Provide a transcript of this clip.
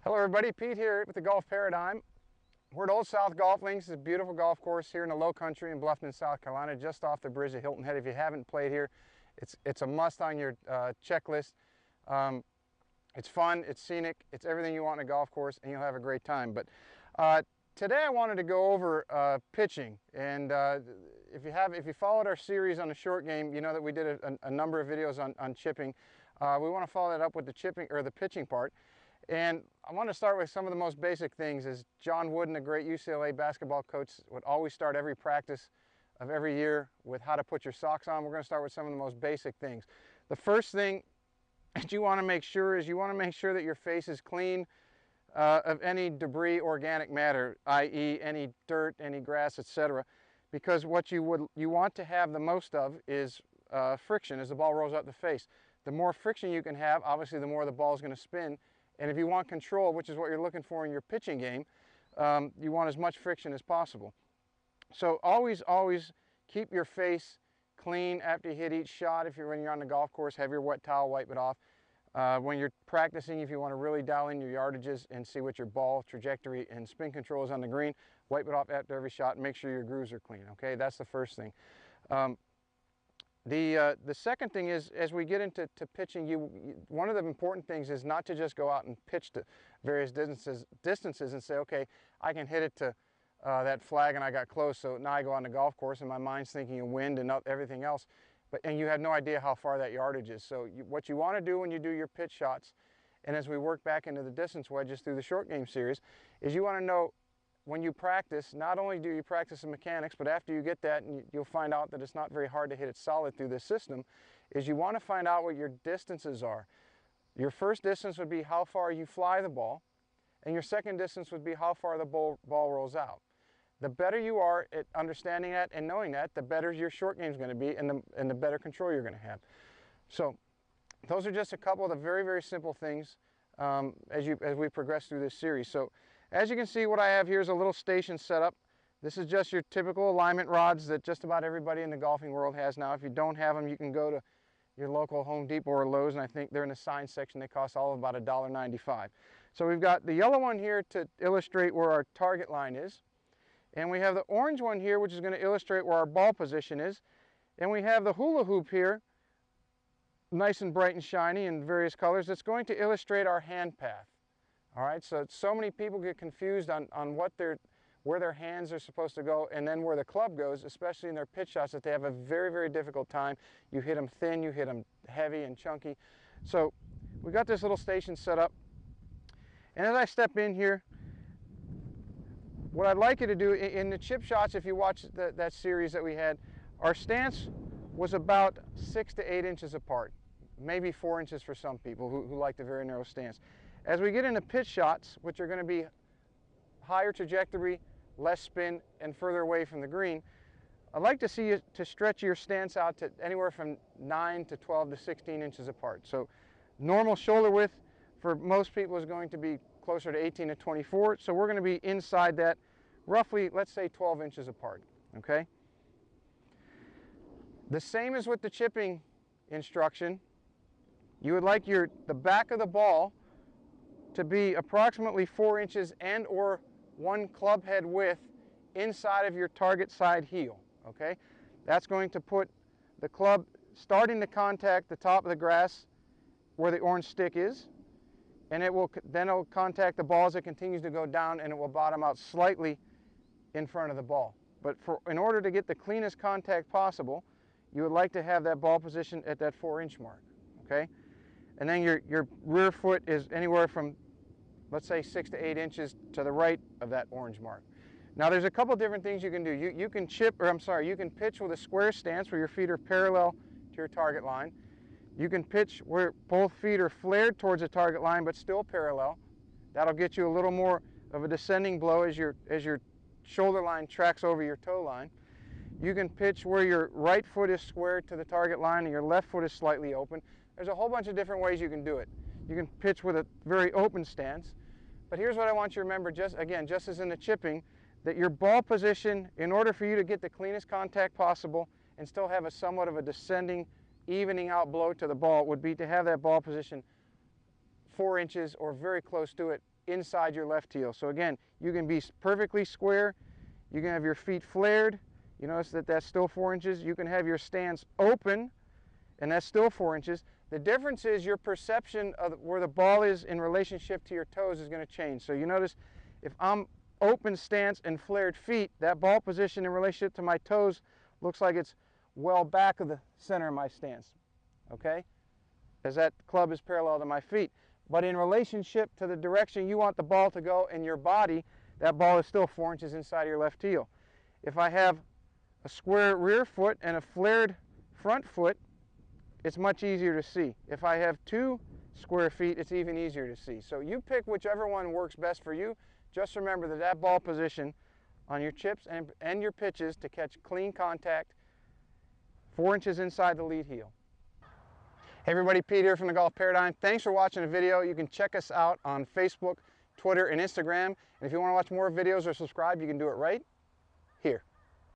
Hello everybody, Pete here with the Golf Paradigm. We're at Old South Golf Links. It's a beautiful golf course here in the Low Country in Bluffton, South Carolina, just off the bridge of Hilton Head. If you haven't played here, it's a must on your checklist. It's fun, it's scenic, it's everything you want in a golf course, and you'll have a great time. But today I wanted to go over pitching, and if you followed our series on the short game, you know that we did a number of videos on chipping. We want to follow that up with the chipping or the pitching part. And I want to start with some of the most basic things. As John Wooden, a great UCLA basketball coach, would always start every practice of every year with how to put your socks on. We're going to start with some of the most basic things. The first thing that you want to make sure is that your face is clean of any debris, organic matter, i.e. any dirt, any grass, etc. Because what you want to have the most of is friction as the ball rolls up the face. The more friction you can have, obviously the more the ball is going to spin. And if you want control, which is what you're looking for in your pitching game, you want as much friction as possible. So always keep your face clean after you hit each shot. When you're on the golf course, have your wet towel, wipe it off. When you're practicing, if you want to really dial in your yardages and see what your ball trajectory and spin control is on the green, wipe it off after every shot and make sure your grooves are clean. Okay, that's the first thing. The second thing is, as we get into pitching, one of the important things is not to just go out and pitch to various distances and say, okay, I can hit it to that flag and I got close, so now I go on the golf course and my mind's thinking of wind and everything else, and you have no idea how far that yardage is. So what you want to do when you do your pitch shots, and as we work back into the distance wedges through the short game series, is you want to know, when you practice, not only do you practice the mechanics, but after you get that, and you'll find out that it's not very hard to hit it solid through this system, is you want to find out what your distances are. Your first distance would be how far you fly the ball, and your second distance would be how far the ball rolls out. The better you are at understanding that and knowing that, the better your short game is going to be, and the better control you're going to have. So those are just a couple of the very, very simple things as we progress through this series. So as you can see, what I have here is a little station setup. This is just your typical alignment rods that just about everybody in the golfing world has now. If you don't have them, you can go to your local Home Depot or Lowe's, and I think they're in the sign section. They cost all of about $1.95. So we've got the yellow one here to illustrate where our target line is. And we have the orange one here, which is going to illustrate where our ball position is. And we have the hula hoop here, nice and bright and shiny in various colors. That's going to illustrate our hand path. All right, so many people get confused on where their hands are supposed to go and then where the club goes, especially in their pitch shots, that they have a very, very difficult time. You hit them thin, you hit them heavy and chunky. So we got this little station set up. And as I step in here, what I'd like you to do in the chip shots, if you watch that series that we had, our stance was about 6 to 8 inches apart, maybe 4 inches for some people who like the very narrow stance. As we get into pitch shots, which are going to be higher trajectory, less spin, and further away from the green, I'd like to see you to stretch your stance out to anywhere from 9 to 12 to 16 inches apart. So normal shoulder width for most people is going to be closer to 18 to 24. So we're going to be inside that, roughly, let's say 12 inches apart. Okay? The same as with the chipping instruction. You would like the back of the ball to be approximately 4 inches and or 1 club head width inside of your target side heel. Okay, that's going to put the club starting to contact the top of the grass where the orange stick is, and then it will contact the ball as it continues to go down, and it will bottom out slightly in front of the ball. But in order to get the cleanest contact possible, you would like to have that ball position at that 4-inch mark. Okay, and then your rear foot is anywhere from, let's say, 6 to 8 inches to the right of that orange mark. Now there's a couple different things you can do. You can you can pitch with a square stance where your feet are parallel to your target line. You can pitch where both feet are flared towards the target line but still parallel. That'll get you a little more of a descending blow as your shoulder line tracks over your toe line. You can pitch where your right foot is squared to the target line and your left foot is slightly open. There's a whole bunch of different ways you can do it. You can pitch with a very open stance. But here's what I want you to remember, just as in the chipping, that your ball position, in order for you to get the cleanest contact possible and still have a somewhat of a descending, evening out blow to the ball, would be to have that ball position 4 inches or very close to it inside your left heel. So again, you can be perfectly square. You can have your feet flared. You notice that that's still 4 inches. You can have your stance open, and that's still 4 inches. The difference is your perception of where the ball is in relationship to your toes is going to change. So you notice if I'm open stance and flared feet, that ball position in relationship to my toes looks like it's well back of the center of my stance, okay? As that club is parallel to my feet. But in relationship to the direction you want the ball to go in your body, that ball is still 4 inches inside of your left heel. If I have a square rear foot and a flared front foot, it's much easier to see. If I have 2 square feet, it's even easier to see. So you pick whichever one works best for you. Just remember that that ball position on your chips and your pitches to catch clean contact, 4 inches inside the lead heel. Hey everybody, Pete here from the Golf Paradigm. Thanks for watching the video. You can check us out on Facebook, Twitter, and Instagram. And if you want to watch more videos or subscribe, you can do it right here.